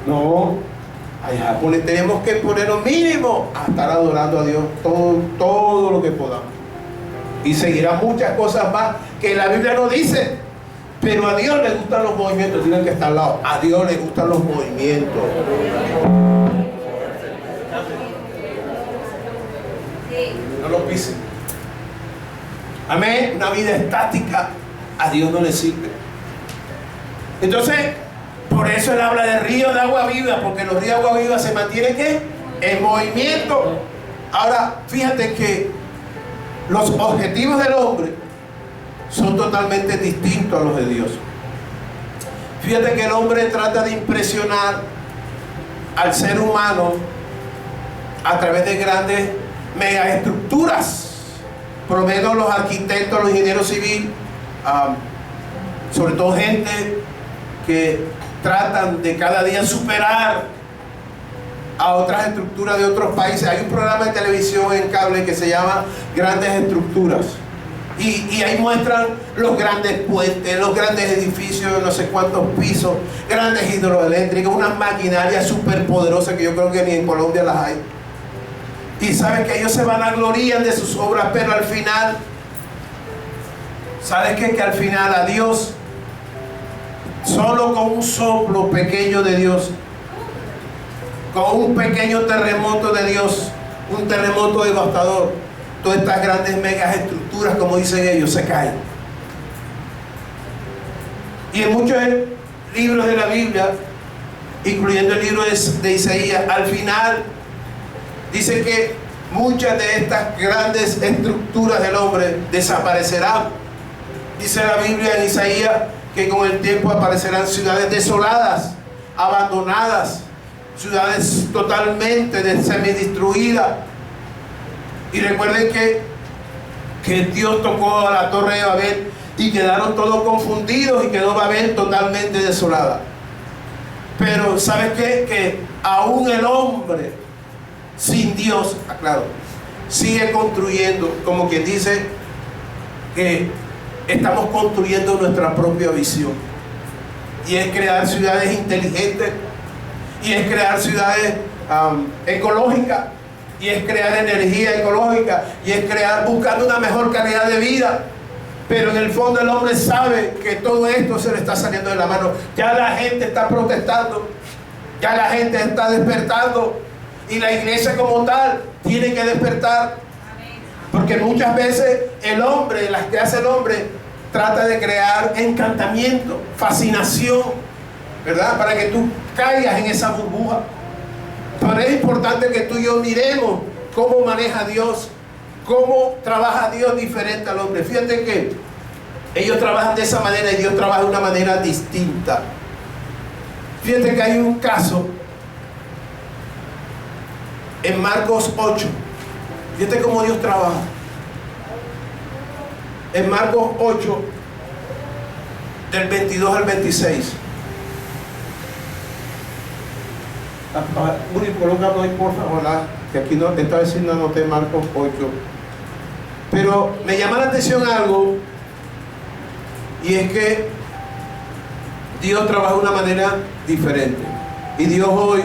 Speaker 1: No, allá tenemos que ponernos mínimo a estar adorando a Dios todo lo que podamos. Y seguirán muchas cosas más que la Biblia no dice, pero a Dios le gustan los movimientos. Tienen que estar al lado. A Dios le gustan los movimientos. No lo pisen. Amén. Una vida estática a Dios no le sirve. Entonces, por eso él habla de ríos de agua viva, porque los ríos de agua viva se mantienen ¿qué? En movimiento. Ahora, fíjate que los objetivos del hombre son totalmente distintos a los de Dios. Fíjate que el hombre trata de impresionar al ser humano a través de grandes megaestructuras. Por lo menos los arquitectos, los ingenieros civiles, sobre todo gente que tratan de cada día superar a otras estructuras de otros países. Hay un programa de televisión en cable que se llama Grandes Estructuras, y ahí muestran los grandes puentes, los grandes edificios, no sé cuántos pisos, grandes hidroeléctricas, unas maquinarias súper poderosas que yo creo que ni en Colombia las hay. Y saben que ellos se vanaglorían de sus obras, pero al final, ¿sabes qué? Que al final a Dios, solo con un soplo pequeño de Dios, con un pequeño terremoto de Dios, un terremoto devastador, todas estas grandes megas estructuras, como dicen ellos, se caen. Y en muchos libros de la Biblia, incluyendo el libro de Isaías, al final dice que muchas de estas grandes estructuras del hombre desaparecerán. Dice la Biblia en Isaías que con el tiempo aparecerán ciudades desoladas, abandonadas, ciudades totalmente semidestruidas. Y recuerden que Dios tocó a la torre de Babel y quedaron todos confundidos y quedó Babel totalmente desolada. Pero ¿sabes qué? Que aún el hombre sin Dios, aclaro, sigue construyendo, como quien dice que estamos construyendo nuestra propia visión. Y es crear ciudades inteligentes, y es crear ciudades ecológicas, y es crear energía ecológica, y es crear buscando una mejor calidad de vida. Pero en el fondo el hombre sabe que todo esto se le está saliendo de la mano. Ya la gente está protestando, ya la gente está despertando, y la iglesia como tal tiene que despertar. Porque muchas veces el hombre, las que hace el hombre, trata de crear encantamiento, fascinación, ¿verdad? Para que tú caigas en esa burbuja. Pero es importante que tú y yo miremos cómo maneja Dios, cómo trabaja Dios diferente al hombre. Fíjate que ellos trabajan de esa manera y Dios trabaja de una manera distinta. Fíjate que hay un caso en Marcos 8. Fíjate cómo Dios trabaja. En Marcos 8, del 22 al 26. Uri, colócalo ahí por favor, que aquí no, esta vez sí no anoté Marcos 8. Pero me llama la atención algo, y es que Dios trabaja de una manera diferente. Y Dios hoy...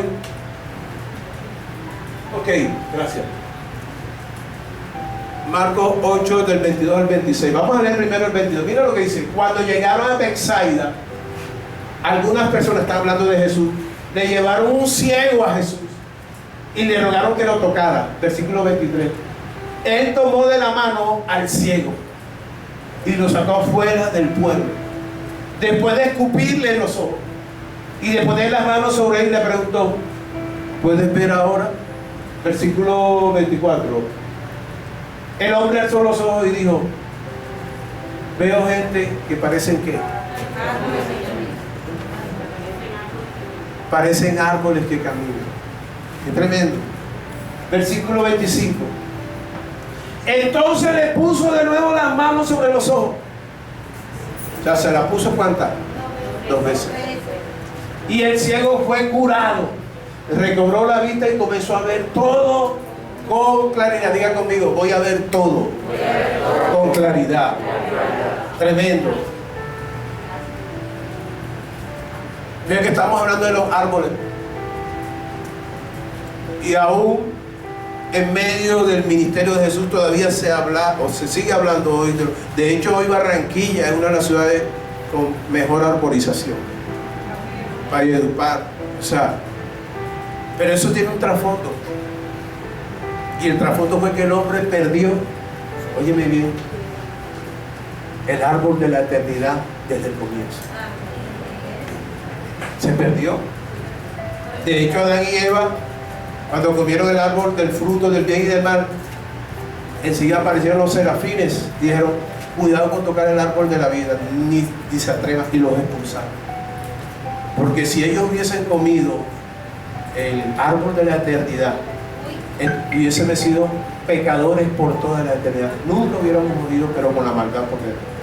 Speaker 1: Ok, gracias. Marcos 8 del 22 al 26. Vamos a leer primero el 22. Mira lo que dice. Cuando llegaron a Betsaida, algunas personas, están hablando de Jesús, le llevaron un ciego a Jesús y le rogaron que lo tocara. Versículo 23. Él tomó de la mano al ciego y lo sacó afuera del pueblo. Después de escupirle en los ojos y de poner las manos sobre él, le preguntó: ¿puedes ver ahora? Versículo 24. El hombre alzó los ojos y dijo: veo gente que parecen que parecen árboles que caminan. Qué tremendo. Versículo 25. Entonces le puso de nuevo las manos sobre los ojos. O sea, se la puso ¿cuántas? 2 veces. Y el ciego fue curado, recobró la vista y comenzó a ver todo con claridad. Diga conmigo: voy a ver todo con claridad. Tremendo. Miren que estamos hablando de los árboles, y aún en medio del ministerio de Jesús todavía se habla, o se sigue hablando hoy. De hecho, hoy Barranquilla es una de las ciudades con mejor arborización para educar. O sea, pero eso tiene un trasfondo. Y el trasfondo fue que el hombre perdió, óyeme bien, el árbol de la eternidad desde el comienzo. Se perdió. De hecho, Adán y Eva, cuando comieron el árbol del fruto del bien y del mal, enseguida aparecieron los serafines. Dijeron: cuidado con tocar el árbol de la vida, ni se atrevan, y los expulsaron. Porque si ellos hubiesen comido el árbol de la eternidad, hubiesen sido pecadores por toda la eternidad. Nunca hubiéramos morido, pero con la maldad por dentro.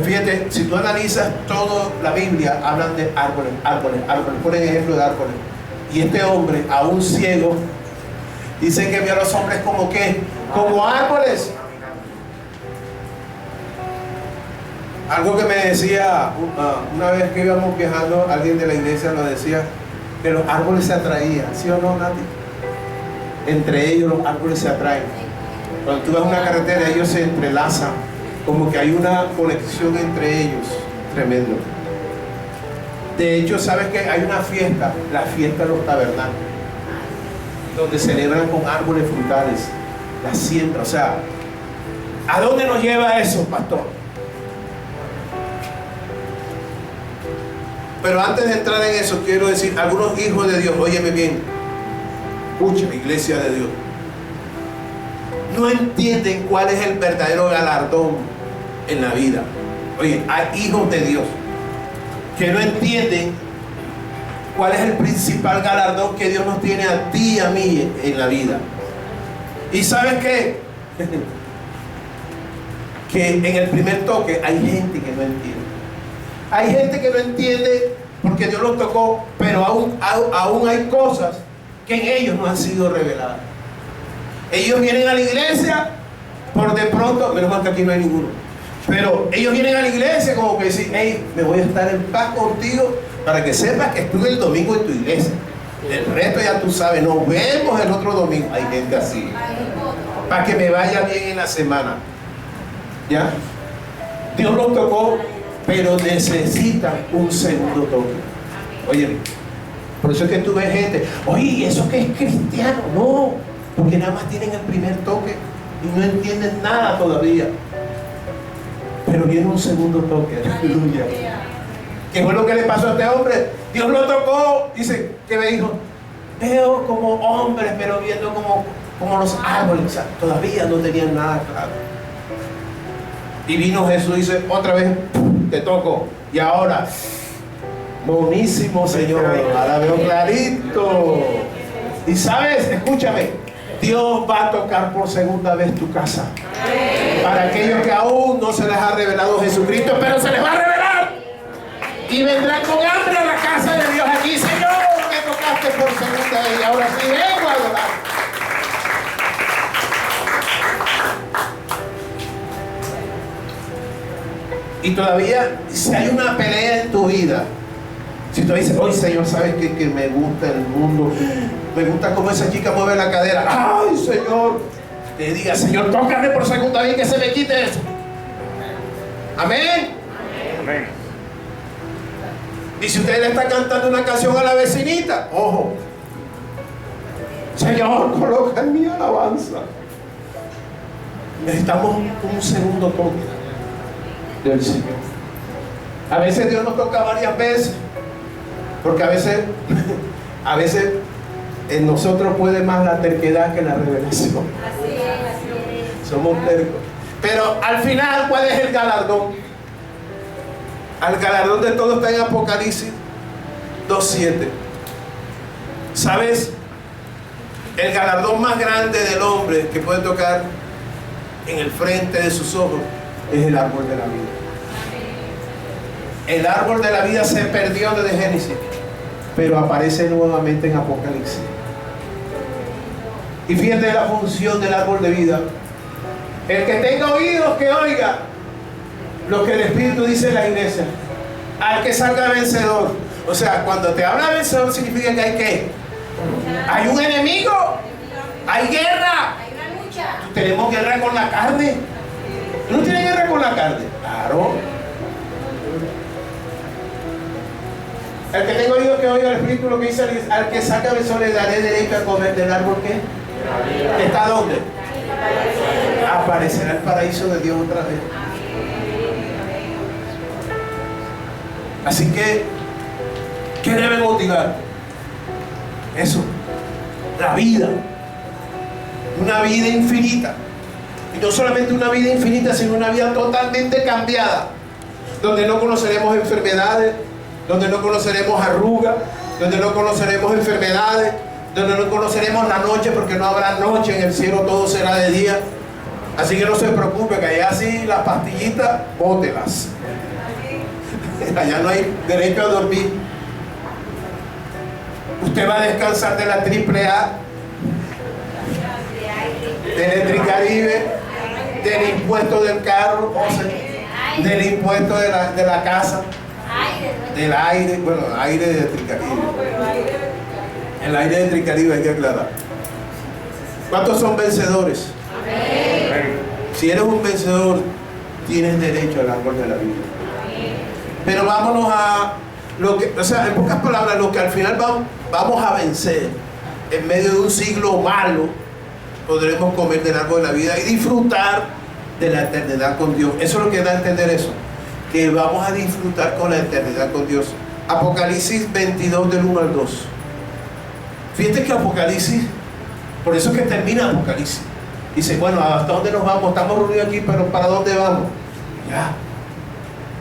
Speaker 1: Fíjate, si tú analizas toda la Biblia, hablan de árboles, árboles, árboles. Ponen ejemplo de árboles. Y este hombre, aún ciego, dice que vio a los hombres como ¿qué? Como árboles. Algo que me decía una vez que íbamos viajando, alguien de la iglesia nos decía que los árboles se atraían. ¿Sí o no, Nati? Entre ellos los árboles se atraen. Cuando tú vas a una carretera, ellos se entrelazan, como que hay una conexión entre ellos. Tremendo. De hecho, ¿sabes qué? Hay una fiesta, la fiesta de los tabernáculos, donde celebran con árboles frutales la siembra. O sea, ¿a dónde nos lleva eso, pastor? Pero antes de entrar en eso, quiero decir, algunos hijos de Dios, óyeme bien, escucha, iglesia de Dios, no entienden cuál es el verdadero galardón en la vida. Oye, hay hijos de Dios que no entienden cuál es el principal galardón que Dios nos tiene a ti y a mí en la vida. ¿Y sabes qué? Que en el primer toque hay gente que no entiende. Hay gente que no entiende porque Dios los tocó, pero aún hay cosas que en ellos no han sido reveladas. Ellos vienen a la iglesia por de pronto, menos mal que aquí no hay ninguno, pero ellos vienen a la iglesia como que decir, hey, me voy a estar en paz contigo para que sepas que estuve el domingo en tu iglesia. El resto ya tú sabes, nos vemos el otro domingo. Hay gente así, para que me vaya bien en la semana. ¿Ya? Dios los tocó, pero necesitan un segundo toque. Oye, por eso es que tú ves gente, oye, ¿eso que es cristiano? No, porque nada más tienen el primer toque y no entienden nada todavía. Pero viene un segundo toque, aleluya. ¿Qué fue lo que le pasó a este hombre? Dios lo tocó, dice, ¿qué me dijo? Veo como hombres, pero viendo como los árboles. O sea, todavía no tenían nada claro. Y vino Jesús y dice, otra vez, te toco. Y ahora, buenísimo, Señor, ahora veo clarito. Y sabes, escúchame, Dios va a tocar por segunda vez tu casa. Para aquellos que aún no se les ha revelado Jesucristo, pero se les va a revelar. Y vendrán con hambre a la casa de Dios aquí. Señor, me tocaste por segunda vez y ahora sí vengo a adorar. Y todavía, si hay una pelea en tu vida, si tú dices, oye Señor, ¿sabes qué? Que me gusta el mundo, me gusta cómo esa chica mueve la cadera. Ay Señor, te diga, Señor, tócame por segunda vez que se me quite eso. Amén. Amén. Y si usted le está cantando una canción a la vecinita, ojo, Señor, coloca en mi alabanza. Necesitamos un segundo toque del Señor. A veces Dios nos toca varias veces, porque a veces en nosotros puede más la terquedad que la revelación.
Speaker 2: Así es.
Speaker 1: Somos tercos. Pero al final, ¿cuál es el galardón? El galardón de todo está en Apocalipsis 2:7. ¿Sabes? El galardón más grande del hombre que puede tocar en el frente de sus ojos es el árbol de la vida. El árbol de la vida se perdió desde Génesis, pero aparece nuevamente en Apocalipsis. Y fíjate la función del árbol de vida. El que tenga oídos, que oiga lo que el Espíritu dice en la iglesia. Al que salga vencedor. O sea, cuando te habla vencedor significa que hay ¿qué? Hay un enemigo. Hay guerra.
Speaker 2: Hay una lucha.
Speaker 1: Tenemos guerra con la carne. ¿Tú no tienes guerra con la carne? Claro. El que tenga oído, que oiga el Espíritu lo que dice, al que saca vencedor le daré derecho a comer del árbol ¿qué? ¿Está dónde? Aparecerá el paraíso de Dios otra vez. Así que, ¿qué debe motivar? Eso, la vida. Una vida infinita. Y no solamente una vida infinita, sino una vida totalmente cambiada. Donde no conoceremos enfermedades, donde no conoceremos arrugas, donde no conoceremos enfermedades, donde no conoceremos la noche, porque no habrá noche en el cielo, todo será de día. Así que no se preocupe, que allá sí las pastillitas, bótelas. Allá no hay derecho a dormir. Usted va a descansar de la AAA, de Electricaribe, del impuesto del carro, del impuesto de la casa, del aire, bueno, aire de Electricaribe. El aire de Electricaribe hay que aclarar. ¿Cuántos son vencedores? Si eres un vencedor, tienes derecho al árbol de la vida. Pero vámonos a lo que, o sea, en pocas palabras, lo que al final vamos a vencer en medio de un siglo malo, podremos comer del árbol de la vida y disfrutar de la eternidad con Dios. Eso es lo que da a entender eso, que vamos a disfrutar con la eternidad con Dios. Apocalipsis 22 del 1 al 2. Fíjate que Apocalipsis, por eso es que termina Apocalipsis. Dice, bueno, ¿hasta dónde nos vamos? Estamos reunidos aquí, pero ¿para dónde vamos? Ya.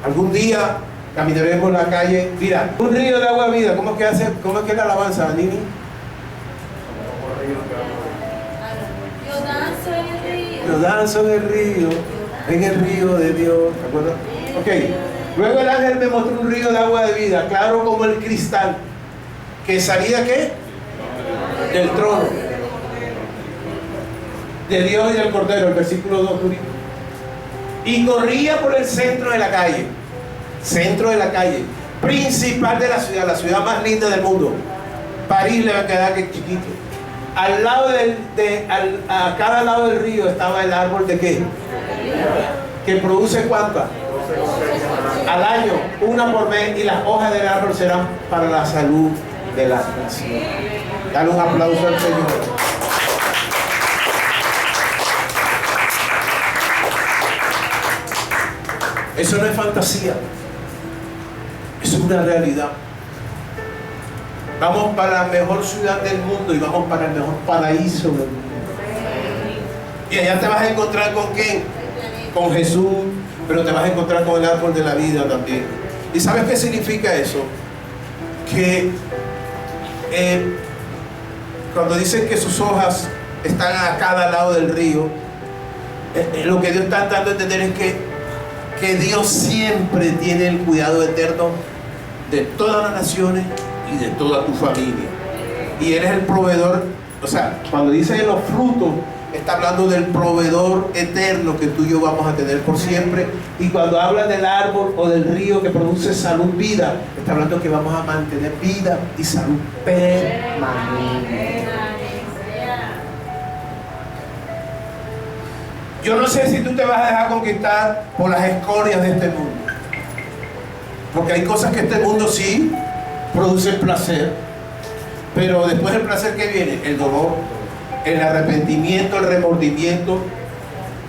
Speaker 1: Algún día caminaremos la calle. Mira, un río de agua vida. ¿Cómo es que hace? ¿Cómo es que es la alabanza, Nini? Yo danzo en el río de Dios. ¿Te acuerdas? Ok. Luego el ángel me mostró un río de agua de vida, claro como el cristal, que salía ¿qué? Del trono de Dios y del Cordero, el versículo 2. Y corría por el centro de la calle, principal de la ciudad más linda del mundo. París le va a quedar que chiquito. Al lado a cada lado del río estaba el árbol de ¿qué? Que produce ¿cuántas? Al año, una por mes, y las hojas del árbol serán para la salud de las naciones. Dale un aplauso al Señor. Eso no es fantasía, eso es una realidad. Vamos para la mejor ciudad del mundo y vamos para el mejor paraíso del mundo. Y allá te vas a encontrar ¿con quién? Con Jesús, pero te vas a encontrar con el árbol de la vida también. ¿Y sabes qué significa eso? Que cuando dicen que sus hojas están a cada lado del río, lo que Dios está dando a entender es que Dios siempre tiene el cuidado eterno de todas las naciones y de toda tu familia. Y eres el proveedor. O sea, cuando dice los frutos, está hablando del proveedor eterno que tú y yo vamos a tener por siempre. Y cuando habla del árbol o del río que produce salud, vida, está hablando que vamos a mantener vida y salud permanente. Yo no sé si tú te vas a dejar conquistar por las escorias de este mundo, porque hay cosas que este mundo sí producen placer, pero después del placer que viene el dolor, el arrepentimiento, el remordimiento.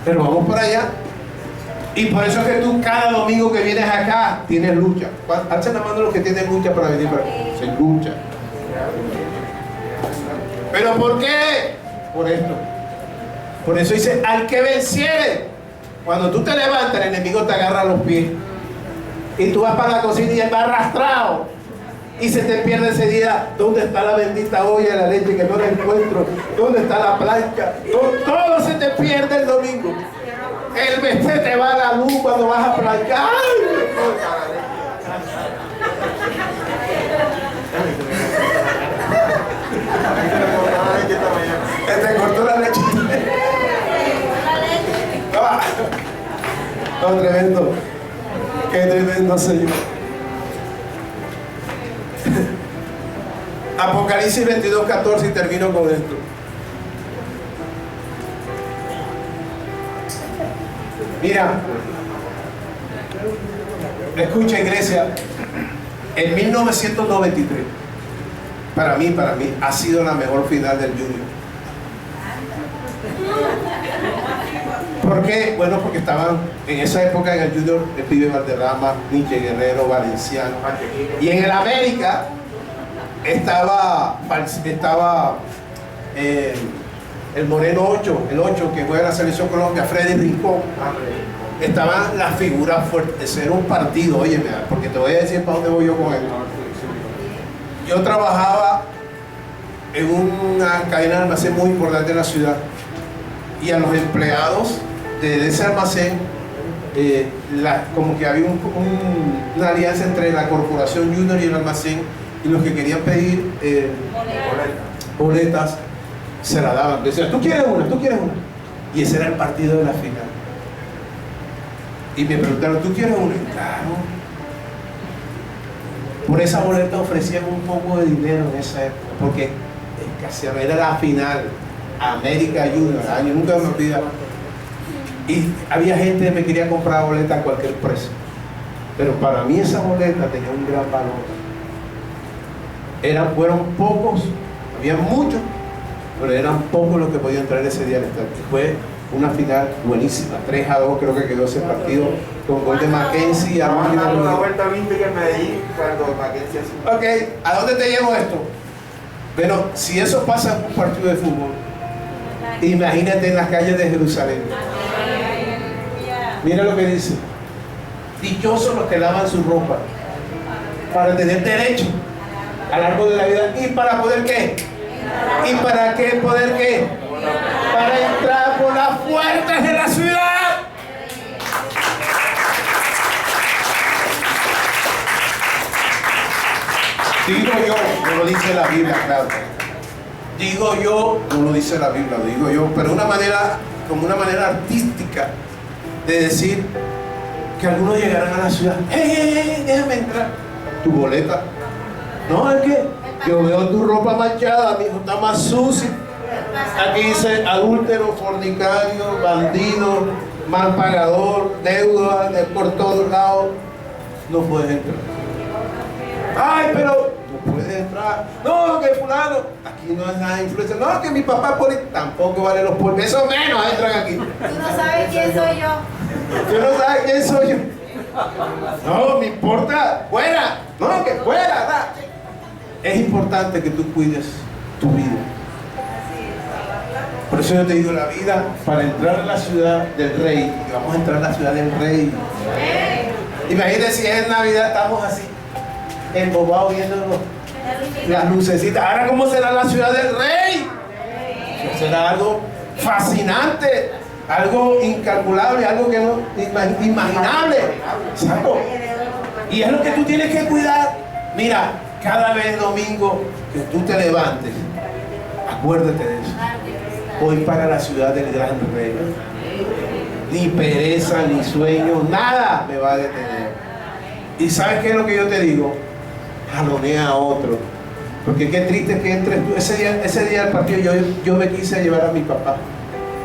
Speaker 1: Pero vamos para allá. Y por eso es que tú cada domingo que vienes acá tienes lucha. Alza la mano los que tienen lucha para venir para acá. Se lucha. ¿Pero por qué? Por esto. Por eso dice, al que venciere. Cuando tú te levantas, el enemigo te agarra los pies. Y tú vas para la cocina y él va arrastrado. Y se te pierde ese día. ¿Dónde está la bendita olla de la leche que no la encuentro? ¿Dónde está la plancha? Todo se te pierde el domingo. El mes se te va la luz cuando vas a planchar. ¡Ay! Te cortó la leche. No, tremendo. Qué tremendo, Señor. Apocalipsis 22:14 y termino con esto. Mira, escucha, iglesia. En 1993, para mí, ha sido la mejor final del Junior. ¿Por qué? Bueno, porque estaban en esa época en el Junior el Pibe Valderrama, Nietzsche Guerrero, Valenciano. Y en el América estaba el Moreno 8, el 8 que juega en la Selección Colombia, Freddy Rincón. Estaban las figuras fuertes. Era un partido, óyeme, porque te voy a decir para dónde voy yo con él. Yo trabajaba en una cadena de almacén muy importante en la ciudad, y a los empleados de ese almacén, como que había una alianza entre la corporación Junior y el almacén, y los que querían pedir boletas se la daban. Decían, tú quieres una, y ese era el partido de la final. Y me preguntaron, ¿tú quieres una? Claro. Por esa boleta ofrecían un poco de dinero en esa época, porque era la final, América Junior, año nunca me olvidaba. Y había gente que me quería comprar boleta a cualquier precio, pero para mí esa boleta tenía un gran valor. Fueron pocos, había muchos, pero eran pocos los que podían entrar ese día al estadio. Fue una final buenísima, 3-2 creo que quedó ese partido, con gol de Mackenzie.
Speaker 3: Una vuelta olímpica en Medellín cuando Mackenzie hace.
Speaker 1: Ok, ¿a dónde te llevo esto? Bueno, si eso pasa en un partido de fútbol, imagínate en las calles de Jerusalén. Mira lo que dice: dichosos los que lavan su ropa para tener derecho a lo largo de la vida. ¿Y para poder qué? ¿Y para qué poder qué? Para entrar por las puertas de la ciudad. Digo yo, no lo dice la Biblia, claro. Digo yo, no lo dice la Biblia, lo digo yo, pero como una manera artística de decir que algunos llegarán a la ciudad. ¡Hey, déjame entrar! Tu boleta. No, es que yo veo tu ropa manchada, mi hijo está más sucia. Aquí dice adúltero, fornicario, bandido, mal pagador, deuda por todos lados. No puedes entrar. Ay, pero no puedes entrar. No, que fulano, aquí no es nada de influencia. No, que mi papá pone, tampoco vale los polvos. Eso menos entran aquí.
Speaker 2: Tú no sabes quién soy yo.
Speaker 1: Tú no sabes quién soy yo. No, me importa. Fuera. No, que fuera. Da. Es importante que tú cuides tu vida. Por eso yo te digo, la vida, para entrar a la ciudad del rey, y vamos a entrar a la ciudad del rey. Imagínate si es Navidad, estamos así, embobados viendo las lucecitas. Ahora, ¿cómo será la ciudad del rey? Será algo fascinante, algo incalculable, algo que no imaginable. Exacto. Y es lo que tú tienes que cuidar. Mira, cada vez domingo que tú te levantes, acuérdate de eso. Voy para la ciudad del gran rey. Ni pereza, ni sueño, nada me va a detener. ¿Y sabes qué es lo que yo te digo? Jalonea a otro. Porque qué triste que entres tú. Ese día del partido yo me quise llevar a mi papá,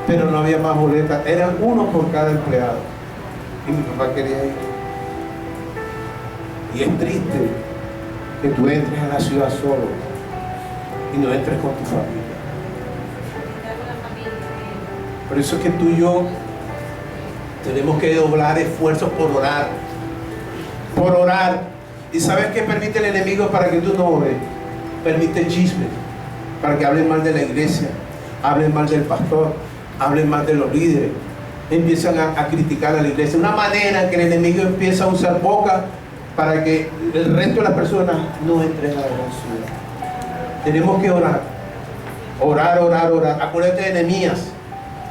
Speaker 1: pero no había más boletas. Eran uno por cada empleado. Y mi papá quería ir. Y es triste que tú entres a la ciudad solo y no entres con tu familia. Por eso es que tú y yo tenemos que doblar esfuerzos por orar. Por orar. ¿Y sabes qué permite el enemigo para que tú no ores? Permite chismes, para que hablen mal de la iglesia, hablen mal del pastor, hablen mal de los líderes. Empiezan a criticar a la iglesia. Una manera que el enemigo empieza a usar boca para que el resto de las personas no entren a la gran ciudad. Tenemos que orar. Orar, orar, orar. Acuérdate de Nehemías.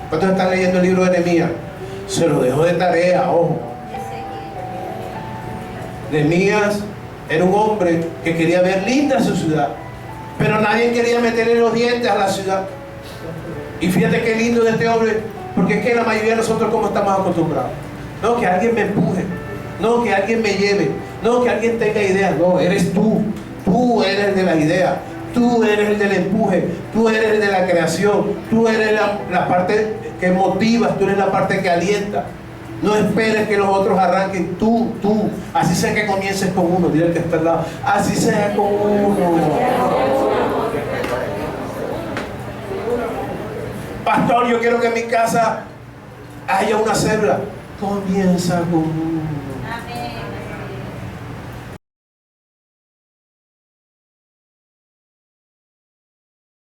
Speaker 1: ¿Cuántos están leyendo el libro de Nehemías? Se lo dejó de tarea, ojo. Nehemías era un hombre que quería ver linda su ciudad, pero nadie quería meterle los dientes a la ciudad. Y fíjate qué lindo de este hombre, porque es que la mayoría de nosotros, como estamos acostumbrados, no, que alguien me empuje, no, que alguien me lleve, no, que alguien tenga ideas. No, eres tú. Tú eres el de las ideas, tú eres el del empuje, tú eres el de la creación, tú eres la parte que motivas, tú eres la parte que alienta. No esperes que los otros arranquen, tú. Así sea que comiences con uno, dile al que está al lado, así sea con uno. Pastor, yo quiero que en mi casa haya una célula. Comienza con uno.